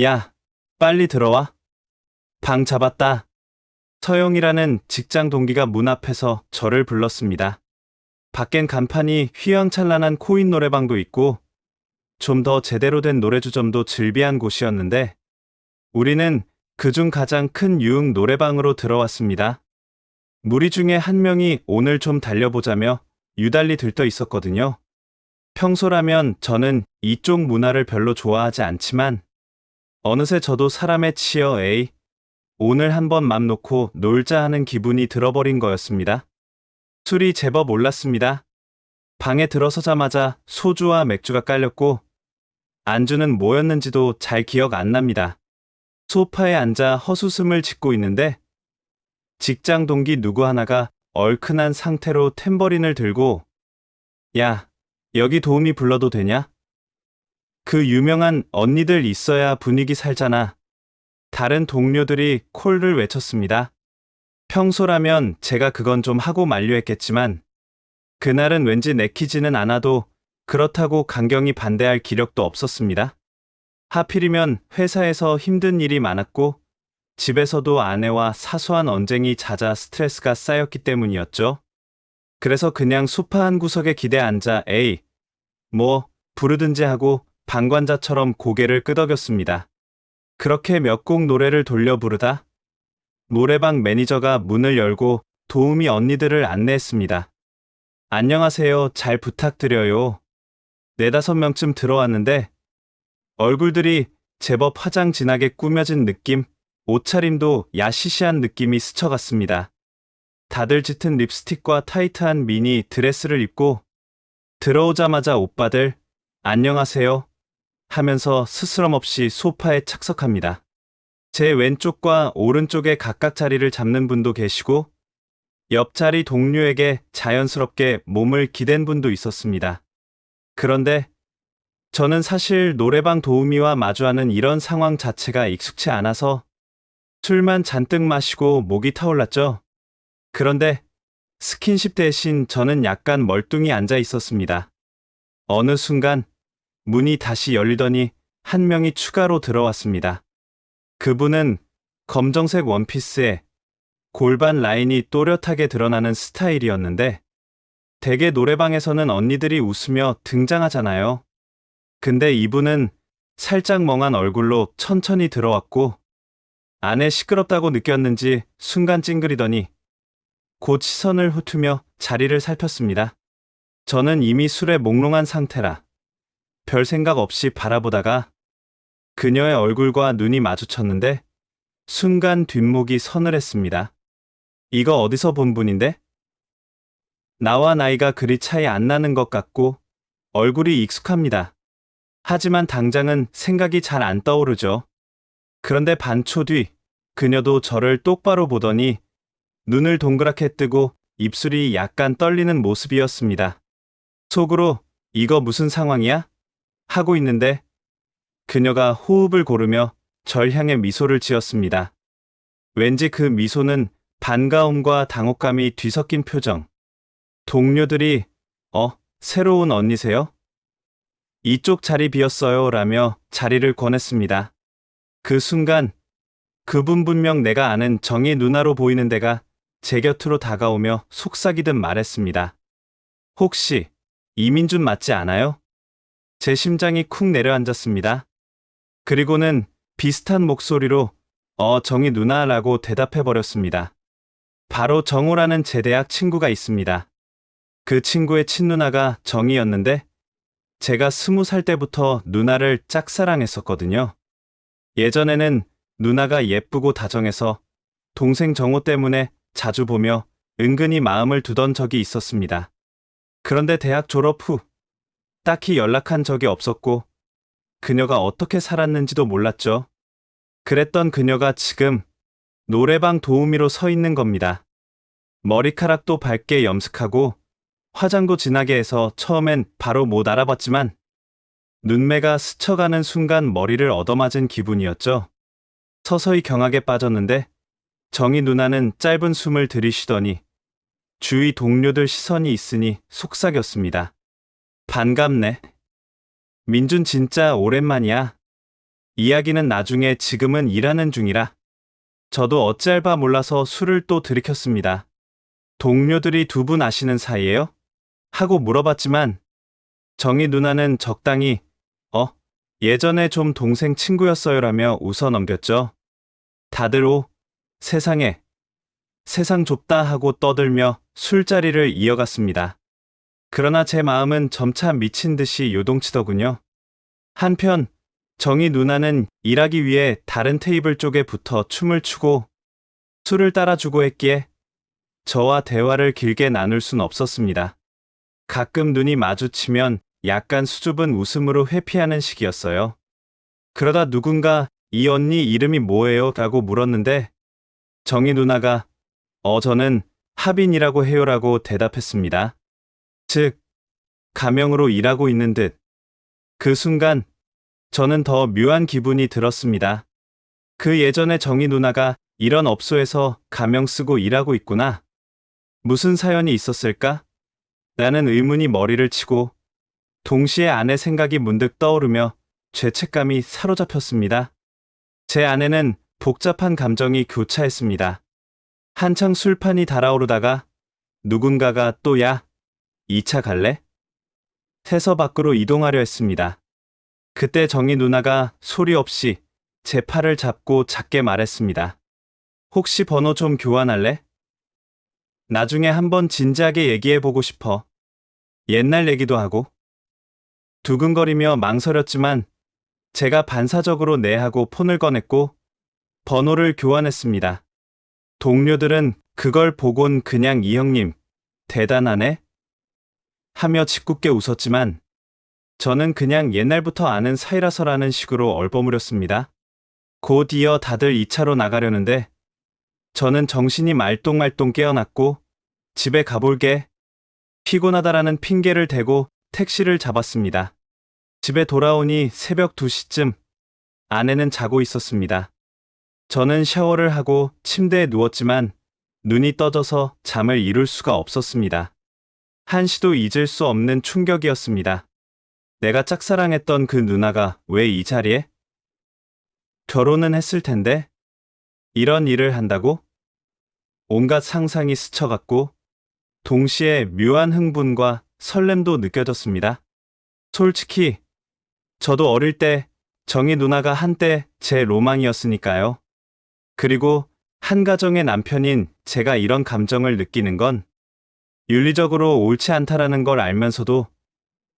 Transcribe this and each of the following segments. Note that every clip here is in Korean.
야, 빨리 들어와. 방 잡았다. 서영이라는 직장 동기가 문 앞에서 저를 불렀습니다. 밖엔 간판이 휘황찬란한 코인 노래방도 있고 좀 더 제대로 된 노래주점도 즐비한 곳이었는데 우리는 그중 가장 큰 유흥 노래방으로 들어왔습니다. 무리 중에 한 명이 오늘 좀 달려보자며 유달리 들떠 있었거든요. 평소라면 저는 이쪽 문화를 별로 좋아하지 않지만 어느새 저도 사람에 치여 오늘 한번 맘 놓고 놀자 하는 기분이 들어버린 거였습니다. 술이 제법 올랐습니다. 방에 들어서자마자 소주와 맥주가 깔렸고 안주는 뭐였는지도 잘 기억 안 납니다. 소파에 앉아 헛웃음을 짓고 있는데 직장 동기 누구 하나가 얼큰한 상태로 탬버린을 들고 야, 여기 도우미 불러도 되냐? 그 유명한 언니들 있어야 분위기 살잖아. 다른 동료들이 콜을 외쳤습니다. 평소라면 제가 그건 좀 하고 만류했겠지만 그날은 왠지 내키지는 않아도 그렇다고 강경히 반대할 기력도 없었습니다. 하필이면 회사에서 힘든 일이 많았고 집에서도 아내와 사소한 언쟁이 잦아 스트레스가 쌓였기 때문이었죠. 그래서 그냥 소파 한 구석에 기대 앉아 뭐 부르든지 하고 방관자처럼 고개를 끄덕였습니다. 그렇게 몇 곡 노래를 돌려 부르다 노래방 매니저가 문을 열고 도우미 언니들을 안내했습니다. 안녕하세요. 잘 부탁드려요. 4~5명쯤 들어왔는데 얼굴들이 제법 화장 진하게 꾸며진 느낌, 옷차림도 야시시한 느낌이 스쳐갔습니다. 다들 짙은 립스틱과 타이트한 미니 드레스를 입고 들어오자마자 오빠들 안녕하세요 하면서 스스럼없이 소파에 착석합니다. 제 왼쪽과 오른쪽에 각각 자리를 잡는 분도 계시고 옆자리 동료에게 자연스럽게 몸을 기댄 분도 있었습니다. 그런데 저는 사실 노래방 도우미와 마주하는 이런 상황 자체가 익숙치 않아서 술만 잔뜩 마시고 목이 타올랐죠. 그런데 스킨십 대신 저는 약간 멀뚱히 앉아 있었습니다. 어느 순간 문이 다시 열리더니 한 명이 추가로 들어왔습니다. 그분은 검정색 원피스에 골반 라인이 또렷하게 드러나는 스타일이었는데 대개 노래방에서는 언니들이 웃으며 등장하잖아요. 근데 이분은 살짝 멍한 얼굴로 천천히 들어왔고 안에 시끄럽다고 느꼈는지 순간 찡그리더니 곧 시선을 훑으며 자리를 살폈습니다. 저는 이미 술에 몽롱한 상태라 별 생각 없이 바라보다가 그녀의 얼굴과 눈이 마주쳤는데 순간 뒷목이 서늘했습니다. 이거 어디서 본 분인데? 나와 나이가 그리 차이 안 나는 것 같고 얼굴이 익숙합니다. 하지만 당장은 생각이 잘 안 떠오르죠. 그런데 반초 뒤 그녀도 저를 똑바로 보더니 눈을 동그랗게 뜨고 입술이 약간 떨리는 모습이었습니다. 속으로 이거 무슨 상황이야? 하고 있는데 그녀가 호흡을 고르며 절 향해 미소를 지었습니다. 왠지 그 미소는 반가움과 당혹감이 뒤섞인 표정. 동료들이 새로운 언니세요? 이쪽 자리 비었어요 라며 자리를 권했습니다. 그 순간 그분 분명 내가 아는 정희 누나로 보이는 데가 제 곁으로 다가오며 속삭이듯 말했습니다. 혹시 이민준 맞지 않아요? 제 심장이 쿵 내려앉았습니다. 그리고는 비슷한 목소리로 정희 누나라고 대답해버렸습니다. 바로 정호라는 제 대학 친구가 있습니다. 그 친구의 친누나가 정희였는데 제가 20살 때부터 누나를 짝사랑했었거든요. 예전에는 누나가 예쁘고 다정해서 동생 정호 때문에 자주 보며 은근히 마음을 두던 적이 있었습니다. 그런데 대학 졸업 후 딱히 연락한 적이 없었고 그녀가 어떻게 살았는지도 몰랐죠. 그랬던 그녀가 지금 노래방 도우미로 서 있는 겁니다. 머리카락도 밝게 염색하고 화장도 진하게 해서 처음엔 바로 못 알아봤지만 눈매가 스쳐가는 순간 머리를 얻어맞은 기분이었죠. 서서히 경악에 빠졌는데 정희 누나는 짧은 숨을 들이쉬더니 주위 동료들 시선이 있으니 속삭였습니다. 반갑네. 민준 진짜 오랜만이야. 이야기는 나중에 지금은 일하는 중이라. 저도 어찌할 바 몰라서 술을 또 들이켰습니다. 동료들이 두 분 아시는 사이예요? 하고 물어봤지만 정희 누나는 적당히 예전에 좀 동생 친구였어요라며 웃어 넘겼죠. 다들 세상 좁다 하고 떠들며 술자리를 이어갔습니다. 그러나 제 마음은 점차 미친 듯이 요동치더군요. 한편 정희 누나는 일하기 위해 다른 테이블 쪽에 붙어 춤을 추고 술을 따라주고 했기에 저와 대화를 길게 나눌 순 없었습니다. 가끔 눈이 마주치면 약간 수줍은 웃음으로 회피하는 식이었어요. 그러다 누군가 이 언니 이름이 뭐예요? 라고 물었는데 정희 누나가 저는 하빈이라고 해요라고 대답했습니다. 즉, 가명으로 일하고 있는 듯. 그 순간 저는 더 묘한 기분이 들었습니다. 그 예전에 정희 누나가 이런 업소에서 가명 쓰고 일하고 있구나. 무슨 사연이 있었을까? 라는 의문이 머리를 치고 동시에 아내 생각이 문득 떠오르며 죄책감이 사로잡혔습니다. 제 아내는 복잡한 감정이 교차했습니다. 한창 술판이 달아오르다가 누군가가 또 야, 2차 갈래? 해서 밖으로 이동하려 했습니다. 그때 정희 누나가 소리 없이 제 팔을 잡고 작게 말했습니다. 혹시 번호 좀 교환할래? 나중에 한번 진지하게 얘기해보고 싶어. 옛날 얘기도 하고. 두근거리며 망설였지만 제가 반사적으로 네 하고 폰을 꺼냈고 번호를 교환했습니다. 동료들은 그걸 보곤 그냥 이 형님, 대단하네? 하며 짓궂게 웃었지만 저는 그냥 옛날부터 아는 사이라서라는 식으로 얼버무렸습니다. 곧 이어 다들 2차로 나가려는데 저는 정신이 말똥말똥 깨어났고 집에 가볼게. 피곤하다라는 핑계를 대고 택시를 잡았습니다. 집에 돌아오니 새벽 2시쯤 아내는 자고 있었습니다. 저는 샤워를 하고 침대에 누웠지만 눈이 떠져서 잠을 이룰 수가 없었습니다. 한시도 잊을 수 없는 충격이었습니다. 내가 짝사랑했던 그 누나가 왜 이 자리에? 결혼은 했을 텐데 이런 일을 한다고? 온갖 상상이 스쳐갔고 동시에 묘한 흥분과 설렘도 느껴졌습니다. 솔직히 저도 어릴 때 정희 누나가 한때 제 로망이었으니까요. 그리고 한 가정의 남편인 제가 이런 감정을 느끼는 건 윤리적으로 옳지 않다라는 걸 알면서도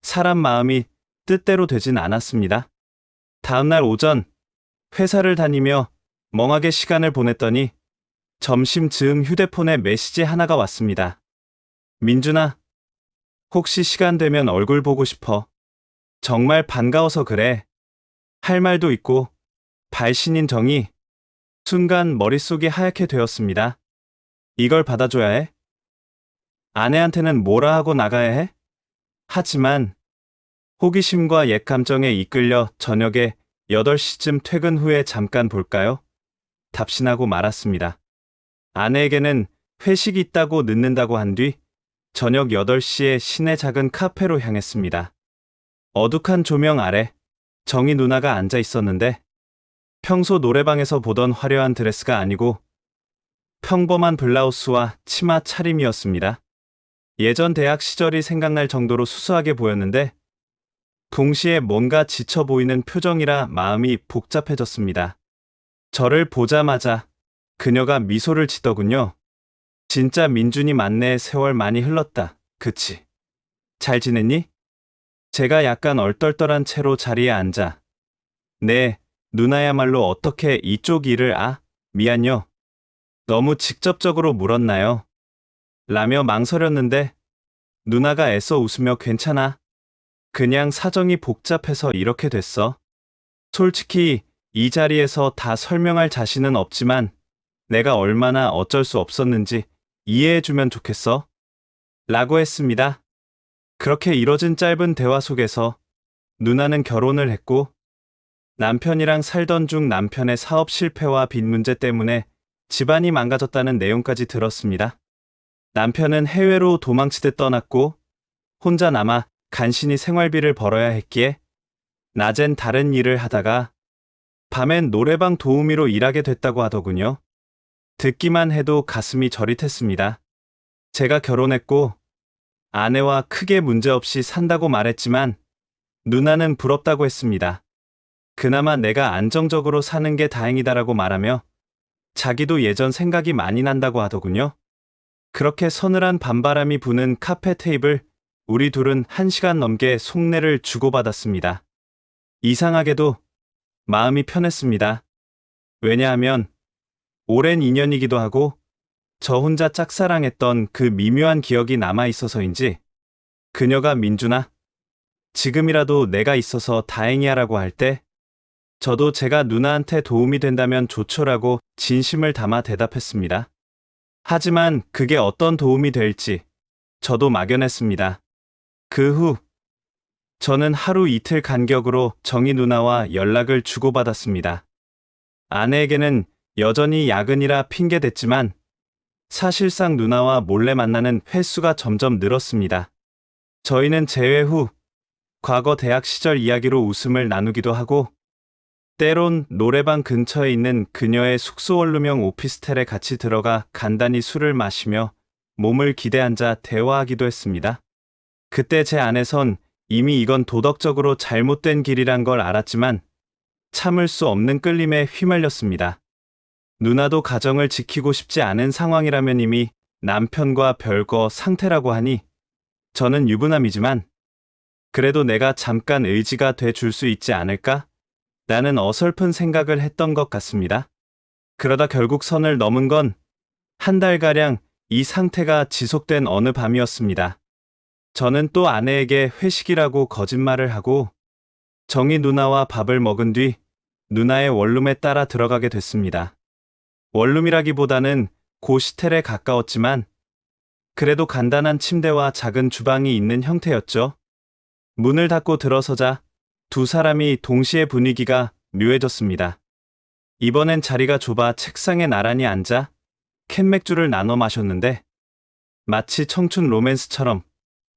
사람 마음이 뜻대로 되진 않았습니다. 다음날 오전 회사를 다니며 멍하게 시간을 보냈더니 점심 즈음 휴대폰에 메시지 하나가 왔습니다. 민준아, 혹시 시간 되면 얼굴 보고 싶어. 정말 반가워서 그래. 할 말도 있고 발신인 정희. 순간 머릿속이 하얗게 되었습니다. 이걸 받아줘야 해? 아내한테는 뭐라 하고 나가야 해? 하지만 호기심과 옛 감정에 이끌려 저녁에 8시쯤 퇴근 후에 잠깐 볼까요? 답신하고 말았습니다. 아내에게는 회식이 있다고 늦는다고 한 뒤 저녁 8시에 시내 작은 카페로 향했습니다. 어둑한 조명 아래 정희 누나가 앉아 있었는데 평소 노래방에서 보던 화려한 드레스가 아니고 평범한 블라우스와 치마 차림이었습니다. 예전 대학 시절이 생각날 정도로 수수하게 보였는데 동시에 뭔가 지쳐 보이는 표정이라 마음이 복잡해졌습니다. 저를 보자마자 그녀가 미소를 짓더군요. 진짜 민준이 맞네. 세월 많이 흘렀다. 그치? 잘 지냈니? 제가 약간 얼떨떨한 채로 자리에 앉아. 네, 누나야말로 어떻게 이쪽 일을 미안요. 너무 직접적으로 물었나요? 라며 망설였는데 누나가 애써 웃으며 괜찮아. 그냥 사정이 복잡해서 이렇게 됐어. 솔직히 이 자리에서 다 설명할 자신은 없지만 내가 얼마나 어쩔 수 없었는지 이해해주면 좋겠어. 라고 했습니다. 그렇게 이뤄진 짧은 대화 속에서 누나는 결혼을 했고 남편이랑 살던 중 남편의 사업 실패와 빚 문제 때문에 집안이 망가졌다는 내용까지 들었습니다. 남편은 해외로 도망치듯 떠났고 혼자 남아 간신히 생활비를 벌어야 했기에 낮엔 다른 일을 하다가 밤엔 노래방 도우미로 일하게 됐다고 하더군요. 듣기만 해도 가슴이 저릿했습니다. 제가 결혼했고 아내와 크게 문제없이 산다고 말했지만 누나는 부럽다고 했습니다. 그나마 내가 안정적으로 사는 게 다행이다라고 말하며 자기도 예전 생각이 많이 난다고 하더군요. 그렇게 서늘한 밤바람이 부는 카페 테이블, 우리 둘은 1시간 넘게 속내를 주고받았습니다. 이상하게도 마음이 편했습니다. 왜냐하면 오랜 인연이기도 하고 저 혼자 짝사랑했던 그 미묘한 기억이 남아있어서인지 그녀가 민준아, 지금이라도 내가 있어서 다행이야라고 할 때 저도 제가 누나한테 도움이 된다면 좋죠라고 진심을 담아 대답했습니다. 하지만 그게 어떤 도움이 될지 저도 막연했습니다. 그 후 저는 하루 이틀 간격으로 정희 누나와 연락을 주고받았습니다. 아내에게는 여전히 야근이라 핑계댔지만 사실상 누나와 몰래 만나는 횟수가 점점 늘었습니다. 저희는 재회 후 과거 대학 시절 이야기로 웃음을 나누기도 하고 때론 노래방 근처에 있는 그녀의 숙소 원룸형 오피스텔에 같이 들어가 간단히 술을 마시며 몸을 기대 앉아 대화하기도 했습니다. 그때 제 안에선 이미 이건 도덕적으로 잘못된 길이란 걸 알았지만 참을 수 없는 끌림에 휘말렸습니다. 누나도 가정을 지키고 싶지 않은 상황이라면 이미 남편과 별거 상태라고 하니 저는 유부남이지만 그래도 내가 잠깐 의지가 돼 줄 수 있지 않을까? 라는 어설픈 생각을 했던 것 같습니다. 그러다 결국 선을 넘은 건 한 달가량 이 상태가 지속된 어느 밤이었습니다. 저는 또 아내에게 회식이라고 거짓말을 하고 정희 누나와 밥을 먹은 뒤 누나의 원룸에 따라 들어가게 됐습니다. 원룸이라기보다는 고시텔에 가까웠지만 그래도 간단한 침대와 작은 주방이 있는 형태였죠. 문을 닫고 들어서자 두 사람이 동시에 분위기가 묘해졌습니다. 이번엔 자리가 좁아 책상에 나란히 앉아 캔맥주를 나눠 마셨는데 마치 청춘 로맨스처럼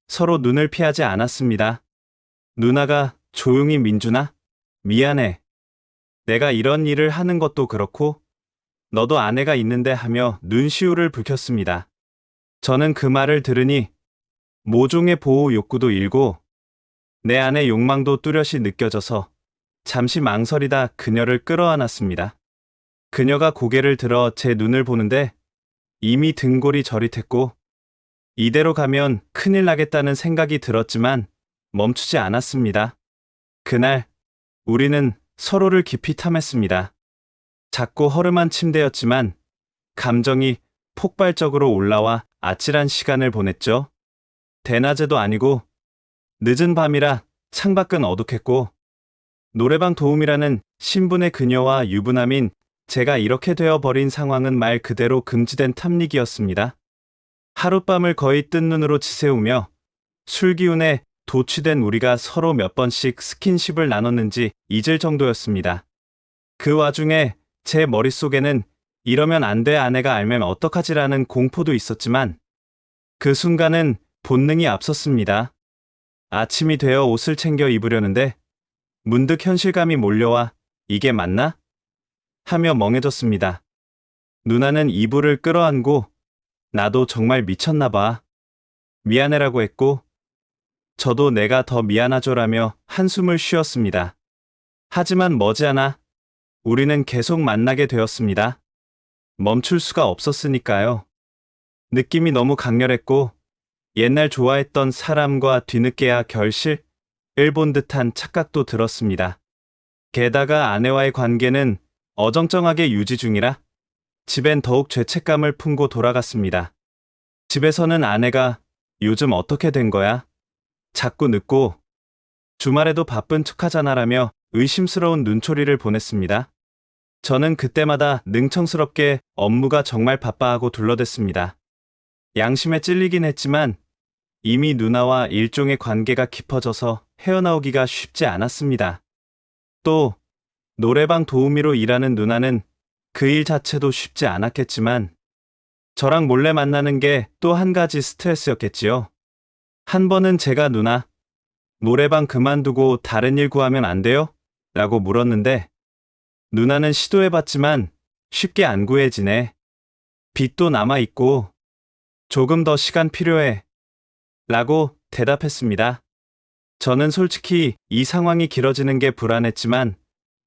서로 눈을 피하지 않았습니다. 누나가 조용히 민준아, 미안해. 내가 이런 일을 하는 것도 그렇고 너도 아내가 있는데 하며 눈시울을 붉혔습니다. 저는 그 말을 들으니 모종의 보호 욕구도 일고 내 안의 욕망도 뚜렷이 느껴져서 잠시 망설이다 그녀를 끌어안았습니다. 그녀가 고개를 들어 제 눈을 보는데 이미 등골이 저릿했고 이대로 가면 큰일 나겠다는 생각이 들었지만 멈추지 않았습니다. 그날 우리는 서로를 깊이 탐했습니다. 작고 허름한 침대였지만 감정이 폭발적으로 올라와 아찔한 시간을 보냈죠. 대낮에도 아니고 늦은 밤이라 창밖은 어둑했고 노래방 도우미라는 신분의 그녀와 유부남인 제가 이렇게 되어버린 상황은 말 그대로 금지된 탐닉이었습니다. 하룻밤을 거의 뜬 눈으로 지새우며 술기운에 도취된 우리가 서로 몇 번씩 스킨십을 나눴는지 잊을 정도였습니다. 그 와중에 제 머릿속에는 이러면 안 돼 아내가 알면 어떡하지라는 공포도 있었지만 그 순간은 본능이 앞섰습니다. 아침이 되어 옷을 챙겨 입으려는데 문득 현실감이 몰려와 이게 맞나? 하며 멍해졌습니다. 누나는 이불을 끌어안고 나도 정말 미쳤나 봐. 미안해라고 했고 저도 내가 더 미안하죠라며 한숨을 쉬었습니다. 하지만 머지않아 우리는 계속 만나게 되었습니다. 멈출 수가 없었으니까요. 느낌이 너무 강렬했고 옛날 좋아했던 사람과 뒤늦게야 결실을 본 듯한 착각도 들었습니다. 게다가 아내와의 관계는 어정쩡하게 유지 중이라 집엔 더욱 죄책감을 품고 돌아갔습니다. 집에서는 아내가 요즘 어떻게 된 거야? 자꾸 늦고 주말에도 바쁜 척하잖아라며 의심스러운 눈초리를 보냈습니다. 저는 그때마다 능청스럽게 업무가 정말 바빠하고 둘러댔습니다. 양심에 찔리긴 했지만 이미 누나와 일종의 관계가 깊어져서 헤어나오기가 쉽지 않았습니다. 또 노래방 도우미로 일하는 누나는 그 일 자체도 쉽지 않았겠지만 저랑 몰래 만나는 게 또 한 가지 스트레스였겠지요. 한 번은 제가 누나, 노래방 그만두고 다른 일 구하면 안 돼요? 라고 물었는데 누나는 시도해봤지만 쉽게 안 구해지네. 빚도 남아있고 조금 더 시간 필요해. 라고 대답했습니다. 저는 솔직히 이 상황이 길어지는 게 불안했지만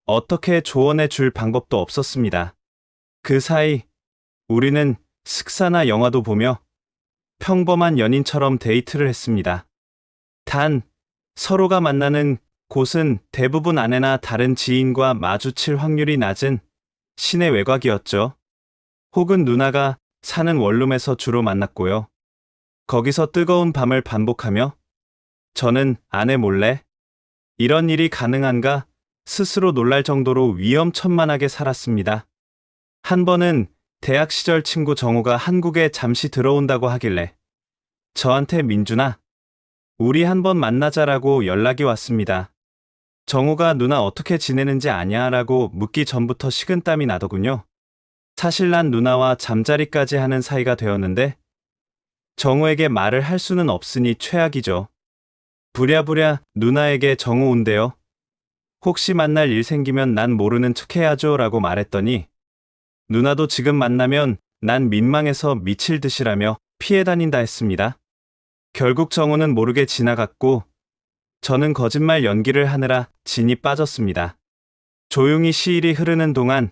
어떻게 조언해 줄 방법도 없었습니다. 그 사이 우리는 식사나 영화도 보며 평범한 연인처럼 데이트를 했습니다. 단, 서로가 만나는 곳은 대부분 아내나 다른 지인과 마주칠 확률이 낮은 시내 외곽이었죠. 혹은 누나가 사는 원룸에서 주로 만났고요. 거기서 뜨거운 밤을 반복하며 저는 아내 몰래 이런 일이 가능한가 스스로 놀랄 정도로 위험천만하게 살았습니다. 한 번은 대학 시절 친구 정우가 한국에 잠시 들어온다고 하길래 저한테 민준아, 우리 한번 만나자라고 연락이 왔습니다. 정우가 누나 어떻게 지내는지 아냐? 라고 묻기 전부터 식은땀이 나더군요. 사실 난 누나와 잠자리까지 하는 사이가 되었는데 정우에게 말을 할 수는 없으니 최악이죠. 부랴부랴 누나에게 정우 온대요. 혹시 만날 일 생기면 난 모르는 척 해야죠 라고 말했더니 누나도 지금 만나면 난 민망해서 미칠 듯이라며 피해 다닌다 했습니다. 결국 정우는 모르게 지나갔고 저는 거짓말 연기를 하느라 진이 빠졌습니다. 조용히 시일이 흐르는 동안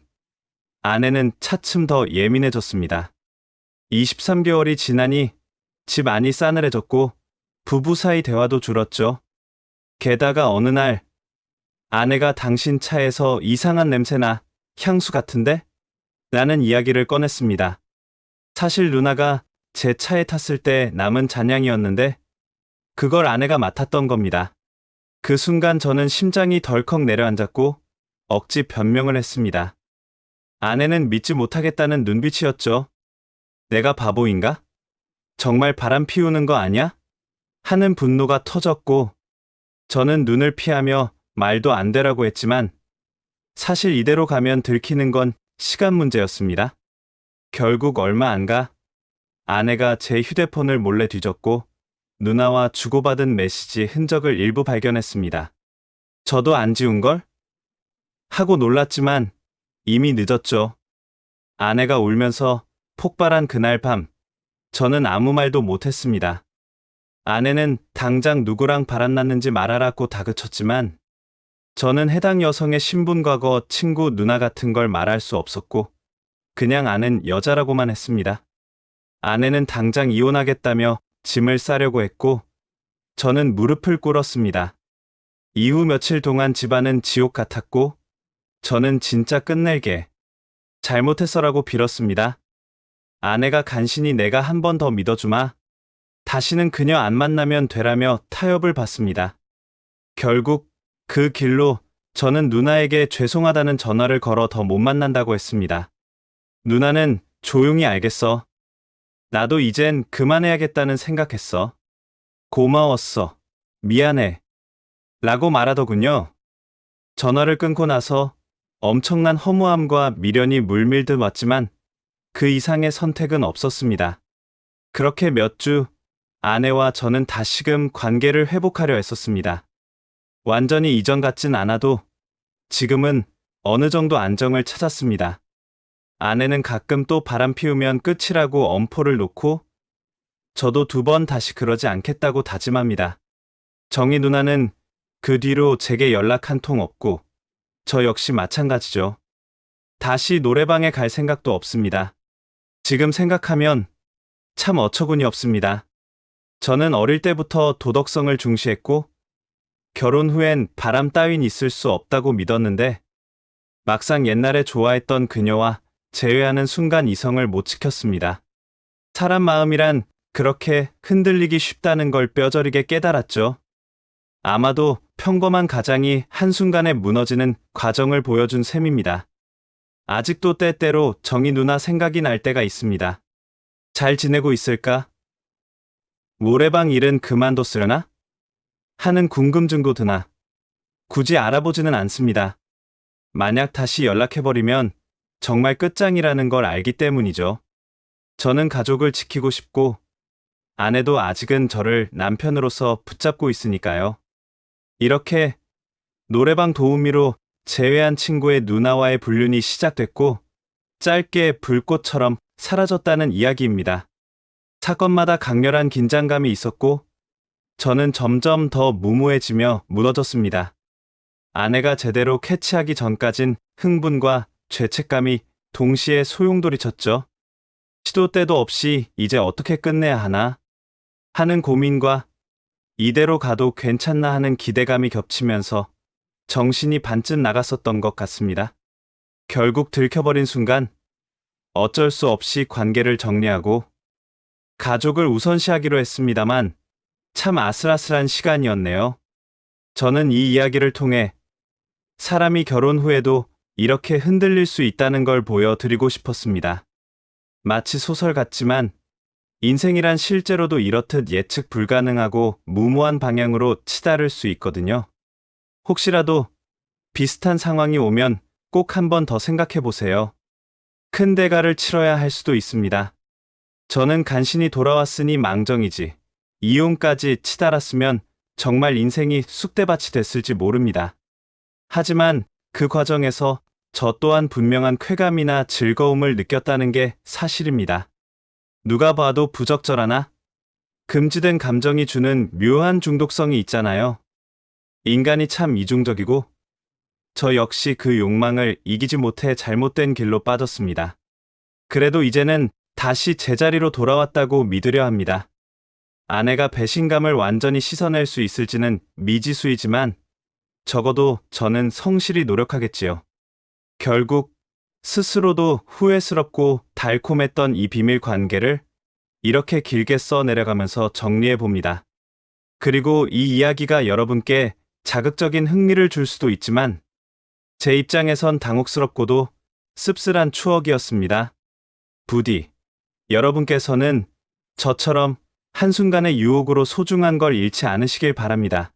아내는 차츰 더 예민해졌습니다. 23개월이 지나니 집 안이 싸늘해졌고 부부 사이 대화도 줄었죠. 게다가 어느 날 아내가 당신 차에서 이상한 냄새나 향수 같은데? 라는 이야기를 꺼냈습니다. 사실 누나가 제 차에 탔을 때 남은 잔향이었는데 그걸 아내가 맡았던 겁니다. 그 순간 저는 심장이 덜컥 내려앉았고 억지 변명을 했습니다. 아내는 믿지 못하겠다는 눈빛이었죠. 내가 바보인가? 정말 바람 피우는 거 아냐? 하는 분노가 터졌고 저는 눈을 피하며 말도 안 되라고 했지만 사실 이대로 가면 들키는 건 시간 문제였습니다. 결국 얼마 안 가 아내가 제 휴대폰을 몰래 뒤졌고 누나와 주고받은 메시지 흔적을 일부 발견했습니다. 저도 안 지운걸? 하고 놀랐지만 이미 늦었죠. 아내가 울면서 폭발한 그날 밤 저는 아무 말도 못했습니다. 아내는 당장 누구랑 바람났는지 말하라고 다그쳤지만 저는 해당 여성의 신분 과거 친구 누나 같은 걸 말할 수 없었고 그냥 아는 여자라고만 했습니다. 아내는 당장 이혼하겠다며 짐을 싸려고 했고 저는 무릎을 꿇었습니다. 이후 며칠 동안 집안은 지옥 같았고 저는 진짜 끝낼게 잘못했어라고 빌었습니다. 아내가 간신히 내가 한 번 더 믿어주마. 다시는 그녀 안 만나면 되라며 타협을 받습니다. 결국 그 길로 저는 누나에게 죄송하다는 전화를 걸어 더 못 만난다고 했습니다. 누나는 조용히 알겠어. 나도 이젠 그만해야겠다는 생각했어. 고마웠어. 미안해. 라고 말하더군요. 전화를 끊고 나서 엄청난 허무함과 미련이 물밀듯 왔지만 그 이상의 선택은 없었습니다. 그렇게 몇 주 아내와 저는 다시금 관계를 회복하려 했었습니다. 완전히 이전 같진 않아도 지금은 어느 정도 안정을 찾았습니다. 아내는 가끔 또 바람 피우면 끝이라고 엄포를 놓고 저도 2번 다시 그러지 않겠다고 다짐합니다. 정희 누나는 그 뒤로 제게 연락 한 통 없고 저 역시 마찬가지죠. 다시 노래방에 갈 생각도 없습니다. 지금 생각하면 참 어처구니 없습니다. 저는 어릴 때부터 도덕성을 중시했고 결혼 후엔 바람 따윈 있을 수 없다고 믿었는데 막상 옛날에 좋아했던 그녀와 재회하는 순간 이성을 못 지켰습니다. 사람 마음이란 그렇게 흔들리기 쉽다는 걸 뼈저리게 깨달았죠. 아마도 평범한 가장이 한순간에 무너지는 과정을 보여준 셈입니다. 아직도 때때로 정희 누나 생각이 날 때가 있습니다. 잘 지내고 있을까? 노래방 일은 그만뒀으려나? 하는 궁금증도 드나 굳이 알아보지는 않습니다. 만약 다시 연락해버리면 정말 끝장이라는 걸 알기 때문이죠. 저는 가족을 지키고 싶고 아내도 아직은 저를 남편으로서 붙잡고 있으니까요. 이렇게 노래방 도우미로 제외한 친구의 누나와의 불륜이 시작됐고 짧게 불꽃처럼 사라졌다는 이야기입니다. 사건마다 강렬한 긴장감이 있었고 저는 점점 더 무모해지며 무너졌습니다. 아내가 제대로 캐치하기 전까진 흥분과 죄책감이 동시에 소용돌이쳤죠. 시도 때도 없이 이제 어떻게 끝내야 하나 하는 고민과 이대로 가도 괜찮나 하는 기대감이 겹치면서 정신이 반쯤 나갔었던 것 같습니다. 결국 들켜버린 순간 어쩔 수 없이 관계를 정리하고 가족을 우선시하기로 했습니다만 참 아슬아슬한 시간이었네요. 저는 이 이야기를 통해 사람이 결혼 후에도 이렇게 흔들릴 수 있다는 걸 보여드리고 싶었습니다. 마치 소설 같지만 인생이란 실제로도 이렇듯 예측 불가능하고 무모한 방향으로 치달을 수 있거든요. 혹시라도 비슷한 상황이 오면 꼭 한 번 더 생각해 보세요. 큰 대가를 치러야 할 수도 있습니다. 저는 간신히 돌아왔으니 망정이지. 이혼까지 치달았으면 정말 인생이 쑥대밭이 됐을지 모릅니다. 하지만 그 과정에서 저 또한 분명한 쾌감이나 즐거움을 느꼈다는 게 사실입니다. 누가 봐도 부적절하나? 금지된 감정이 주는 묘한 중독성이 있잖아요. 인간이 참 이중적이고 저 역시 그 욕망을 이기지 못해 잘못된 길로 빠졌습니다. 그래도 이제는 다시 제자리로 돌아왔다고 믿으려 합니다. 아내가 배신감을 완전히 씻어낼 수 있을지는 미지수이지만 적어도 저는 성실히 노력하겠지요. 결국 스스로도 후회스럽고 달콤했던 이 비밀 관계를 이렇게 길게 써내려가면서 정리해 봅니다. 그리고 이 이야기가 여러분께 자극적인 흥미를 줄 수도 있지만 제 입장에선 당혹스럽고도 씁쓸한 추억이었습니다. 부디 여러분께서는 저처럼 한순간의 유혹으로 소중한 걸 잃지 않으시길 바랍니다.